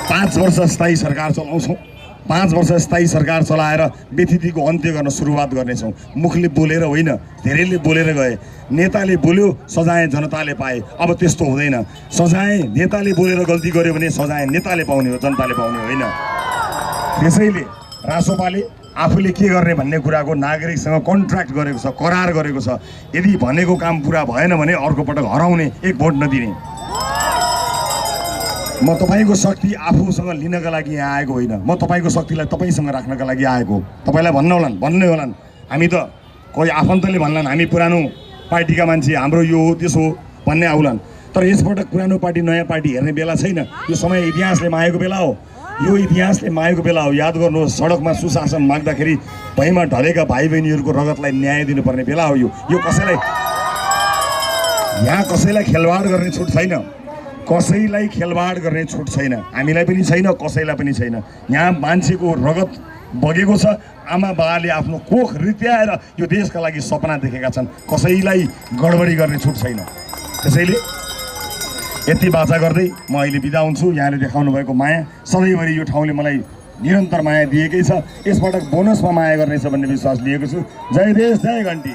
5 वर्ष स्थायी सरकार चलाउँछौँ। 5 वर्ष स्थायी सरकार चलाएर व्यथितिको अन्त्य गर्न सुरुवात गर्नेछौँ। मुखले बोलेर होइन, धेरैले बोलेर गए। नेताले बोल्यो, सजाय जनताले पाए। अब त्यस्तो हुँदैन। सजाय नेताले बोलेर गल्ती गर्यो भने सजाय नेताले पाउने हो, जनताले पाउने होइन। त्यसैले रासोपाले आफूले के गर्ने भन्ने कुराको नागरिकसँग कन्ट्र्याक्ट गरेको छ, करार गरेको छ। यदि भनेको काम पुरा भएन भने अर्को पटक हराउने, एक भोट नदिने। म तपाईँको शक्ति आफूसँग लिनका लागि यहाँ आएको होइन, म तपाईँको शक्तिलाई तपाईँसँग राख्नका लागि आएको हो। तपाईँलाई भन्नै होलान् हामी त कोही आफन्तले भन्लान् हामी पुरानो पार्टीका मान्छे, हाम्रो यो हो त्यसो हो भन्ने आउलान्। तर यसपटक पुरानो पार्टी नयाँ पार्टी हेर्ने बेला छैन। यो समय इतिहासले मागेको बेला हो। यो इतिहासले मागेको बेला हो। याद गर्नुहोस्, सडकमा सुशासन माग्दाखेरि भैँमा ढलेका भाइ बहिनीहरूको रगतलाई न्याय दिनुपर्ने बेला हो। यो कसैलाई खेलवाड गर्ने छुट छैन। कसैलाई खेलवाड गर्ने छुट छैन। हामीलाई पनि छैन, कसैलाई पनि छैन। यहाँ मान्छेको रगत बगेको छ। आमा बाबाले आफ्नो कोख रित्याएर यो देशका लागि सपना देखेका छन्। कसैलाई गडबडी गर्ने छुट छैन। त्यसैले यति बाचा गर्दै म अहिले बिदा हुन्छु। यहाँले देखाउनु भएको माया, सधैँभरि यो ठाउँले मलाई निरन्तर माया दिएकै छ। यसपटक बोनसमा माया गर्नेछ भन्ने विश्वास लिएको छु। जय देश, जय घन्टी।